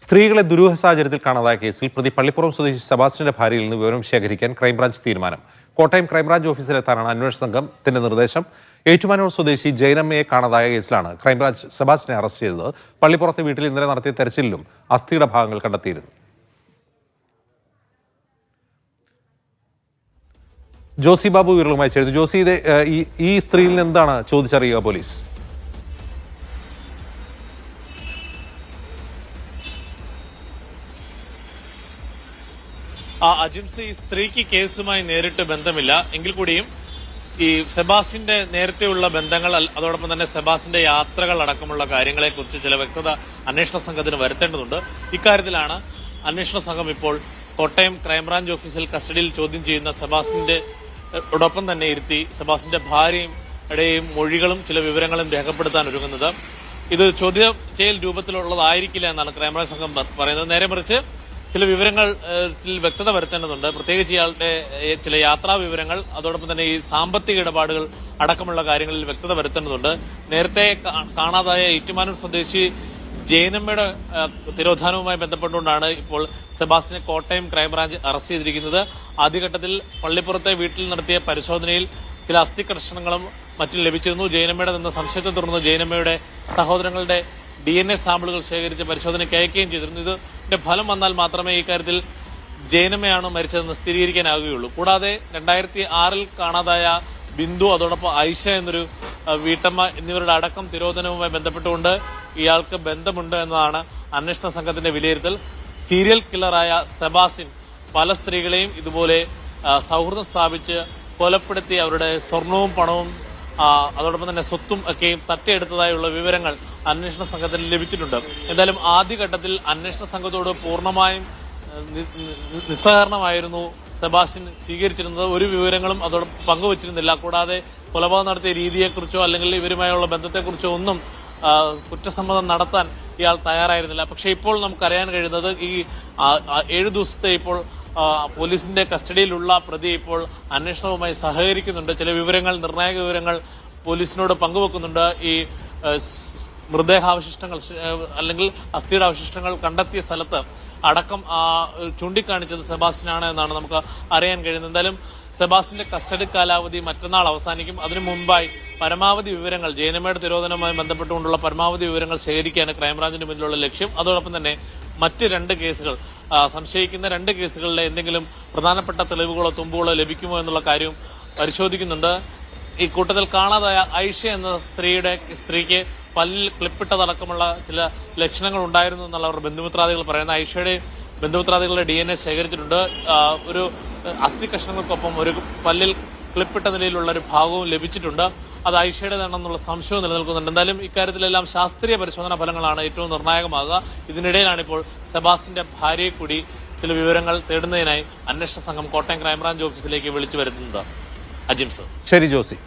സ്ത്രീകളെ ദുരൂഹ സാഹചര്യത്തിൽ കാണാതായ കേസിൽ പ്രതി പള്ളിപ്പുറം സ്വദേശി സെബാസ്റ്റ്യന്റെ ഭാര്യയിൽ നിന്ന് വിവരം ശേഖരിക്കാൻ ക്രൈംബ്രാഞ്ച് തീരുമാനം. കോട്ടയം ക്രൈംബ്രാഞ്ച് ഓഫീസിലെത്താനാണ് അന്വേഷണ സംഘത്തിന്റെ നിർദ്ദേശം. ഏറ്റുമാനൂർ സ്വദേശി ജൈനമ്മയെ കാണാതായ കേസിലാണ് ക്രൈംബ്രാഞ്ച് സെബാസ്റ്റ്യനെ അറസ്റ്റ് ചെയ്തത്. പള്ളിപ്പുറത്തെ വീട്ടിൽ ഇന്നലെ നടത്തിയ തെരച്ചിലിലും അസ്ഥിയുടെ ഭാഗങ്ങൾ കണ്ടെത്തിയിരുന്നു. ജോസി ബാബു വിവരങ്ങളുമായി ചേരുന്നു. ജോസി, ഈ സ്ത്രീയിൽ നിന്ന് എന്താണ് ചോദിച്ചറിയുക പോലീസ്? അജിംസ്, ഈ സ്ത്രീക്ക് കേസുമായി നേരിട്ട് ബന്ധമില്ല എങ്കിൽ കൂടിയും ഈ സെബാസ്റ്റ്യന്റെ നേരത്തെയുള്ള ബന്ധങ്ങൾ, അതോടൊപ്പം തന്നെ സെബാസ്റ്റ്യന്റെ യാത്രകൾ അടക്കമുള്ള കാര്യങ്ങളെക്കുറിച്ച് ചില വ്യക്തത അന്വേഷണ സംഘത്തിന് വരുത്തേണ്ടതുണ്ട്. ഇക്കാര്യത്തിലാണ് അന്വേഷണ സംഘം ഇപ്പോൾ കോട്ടയം ക്രൈംബ്രാഞ്ച് ഓഫീസിൽ കസ്റ്റഡിയിൽ ചോദ്യം ചെയ്യുന്ന സെബാസ്റ്റ്യന്റെ ഒപ്പം തന്നെ ഇരുത്തി സെബാസ്റ്റ്യന്റെ ഭാര്യയുടെയും മൊഴികളും ചില വിവരങ്ങളും രേഖപ്പെടുത്താൻ ഒരുങ്ങുന്നത്. ഇത് ചോദ്യം ചെയ്യൽ രൂപത്തിലുള്ളതായിരിക്കില്ല എന്നാണ് ക്രൈംബ്രാഞ്ച് സംഘം പറയുന്നത്. നേരെ മറിച്ച് ചില വിവരങ്ങൾ വ്യക്തത വരുത്തേണ്ടതുണ്ട്. പ്രത്യേകിച്ച് ഇയാളുടെ ചില യാത്രാ വിവരങ്ങൾ, അതോടൊപ്പം തന്നെ ഈ സാമ്പത്തിക ഇടപാടുകൾ അടക്കമുള്ള കാര്യങ്ങളിൽ വ്യക്തത വരുത്തേണ്ടതുണ്ട്. നേരത്തെ കാണാതായ ഏറ്റുമാനൂർ സ്വദേശി ജൈനമ്മയുടെ തിരോധാനവുമായി ബന്ധപ്പെട്ടുകൊണ്ടാണ് ഇപ്പോൾ സെബാസ്റ്റ്യനെ കോട്ടയം ക്രൈംബ്രാഞ്ച് അറസ്റ്റ് ചെയ്തിരിക്കുന്നത്. ആദ്യഘട്ടത്തിൽ പള്ളിപ്പുറത്തെ വീട്ടിൽ നടത്തിയ പരിശോധനയിൽ ചില അസ്ഥി കഷ്ണങ്ങളും മറ്റും ലഭിച്ചിരുന്നു. ജൈനമ്മയുടെ നിന്ന് സംശയത്തെ തുടർന്ന് ജൈനമ്മയുടെ സഹോദരങ്ങളുടെ DNA സാമ്പിളുകൾ ശേഖരിച്ച് പരിശോധനയ്ക്ക് അയക്കുകയും ചെയ്തിരുന്നു. ഇതിന്റെ ഫലം വന്നാൽ മാത്രമേ ഇക്കാര്യത്തിൽ ജൈനമ്മയാണോ മരിച്ചതെന്ന് സ്ഥിരീകരിക്കാനാവുകയുള്ളൂ. കൂടാതെ 2006 കാണാതായ ബിന്ദു, അതോടൊപ്പം ഐഷ എന്നൊരു വീട്ടമ്മ എന്നിവരുടെ അടക്കം തിരോധനവുമായി ബന്ധപ്പെട്ടുകൊണ്ട് ഇയാൾക്ക് ബന്ധമുണ്ട് എന്നതാണ് അന്വേഷണ സംഘത്തിന്റെ വിലയിരുത്തൽ. സീരിയൽ കില്ലറായ സെബാസ്റ്റ്യൻ പല സ്ത്രീകളെയും ഇതുപോലെ സൗഹൃദം സ്ഥാപിച്ച് കൊലപ്പെടുത്തി അവരുടെ സ്വർണവും പണവും അതോടൊപ്പം തന്നെ സ്വത്തും ഒക്കെയും തട്ടിയെടുത്തതായുള്ള വിവരങ്ങൾ അന്വേഷണ സംഘത്തിന് ലഭിച്ചിട്ടുണ്ട്. എന്തായാലും ആദ്യഘട്ടത്തിൽ അന്വേഷണ സംഘത്തോട് പൂർണ്ണമായും നിസ്സഹകരണമായിരുന്നു സെബാസ്റ്റ്യൻ സ്വീകരിച്ചിരുന്നത്. ഒരു വിവരങ്ങളും അതോടൊപ്പം പങ്കുവച്ചിരുന്നില്ല. കൂടാതെ കൊലപാതകം നടത്തിയ രീതിയെക്കുറിച്ചോ അല്ലെങ്കിൽ ഇവരുമായുള്ള ബന്ധത്തെക്കുറിച്ചോ ഒന്നും കുറ്റസമ്മതം നടത്താൻ ഇയാൾ തയ്യാറായിരുന്നില്ല. പക്ഷേ ഇപ്പോൾ നമുക്കറിയാൻ കഴിയുന്നത് ഈ 7 ദിവസത്തെ ഇപ്പോൾ പോലീസിന്റെ കസ്റ്റഡിയിലുള്ള പ്രതി ഇപ്പോൾ അന്വേഷണവുമായി സഹകരിക്കുന്നുണ്ട്. ചില വിവരങ്ങൾ, നിർണായക വിവരങ്ങൾ പോലീസിനോട് പങ്കുവെക്കുന്നുണ്ട്. ഈ മൃതദേഹാവശിഷ്ടങ്ങൾ അല്ലെങ്കിൽ അസ്ഥിയുടെ അവശിഷ്ടങ്ങൾ കണ്ടെത്തിയ സ്ഥലത്ത് അടക്കം ചൂണ്ടിക്കാണിച്ചത് സെബാസ്റ്റ്യനാണ് എന്നാണ് നമുക്ക് അറിയാൻ കഴിയുന്നത്. എന്തായാലും സെബാസ്റ്റ്യന്റെ കസ്റ്റഡി കാലാവധി മറ്റന്നാൾ അവസാനിക്കും. അതിനു മുമ്പായി പരമാവധി വിവരങ്ങൾ, ജൈനമ്മയുടെ തിരോധനവുമായി ബന്ധപ്പെട്ടുകൊണ്ടുള്ള പരമാവധി വിവരങ്ങൾ ശേഖരിക്കുകയാണ് ക്രൈംബ്രാഞ്ചിന്റെ മുന്നിലുള്ള ലക്ഷ്യം. അതോടൊപ്പം തന്നെ മറ്റ് 2 കേസുകൾ, സംശയിക്കുന്ന 2 കേസുകളിലെ എന്തെങ്കിലും പ്രധാനപ്പെട്ട തെളിവുകളോ തുമ്പുകളോ ലഭിക്കുമോ എന്നുള്ള കാര്യവും പരിശോധിക്കുന്നുണ്ട്. ഈ കൂട്ടത്തിൽ കാണാതായ ഐഷ എന്ന സ്ത്രീക്ക് പല്ലിൽ ക്ലിപ്പിട്ടതടക്കമുള്ള ചില ലക്ഷണങ്ങൾ ഉണ്ടായിരുന്നു എന്നുള്ള അവർ ബന്ധുമിത്രാദികൾ പറയുന്ന ഐഷയുടെ ബന്ധുമിത്രാദികളുടെ DNA ശേഖരിച്ചിട്ടുണ്ട്. ഒരു അസ്ഥി കഷ്ണങ്ങൾക്കൊപ്പം ഒരു പല്ലിൽ ക്ലിപ്പിട്ട നിലയിലുള്ള ഒരു ഭാഗവും ലഭിച്ചിട്ടുണ്ട്. അത് ഐഷയുടേതാണെന്നുള്ള സംശയവും നിലനിൽക്കുന്നുണ്ട്. എന്തായാലും ഇക്കാര്യത്തിലെല്ലാം ശാസ്ത്രീയ പരിശോധനാ ഫലങ്ങളാണ് ഏറ്റവും നിർണായകമാകുക. ഇതിനിടയിലാണ് ഇപ്പോൾ സെബാസ്റ്റ്യന്റെ ഭാര്യയെ കൂടി ചില വിവരങ്ങൾ തേടുന്നതിനായി അന്വേഷണ സംഘം കോട്ടയം ക്രൈംബ്രാഞ്ച് ഓഫീസിലേക്ക് വിളിച്ചു വരുത്തുന്നത്. അജിംസ്. ശരി ജോസി.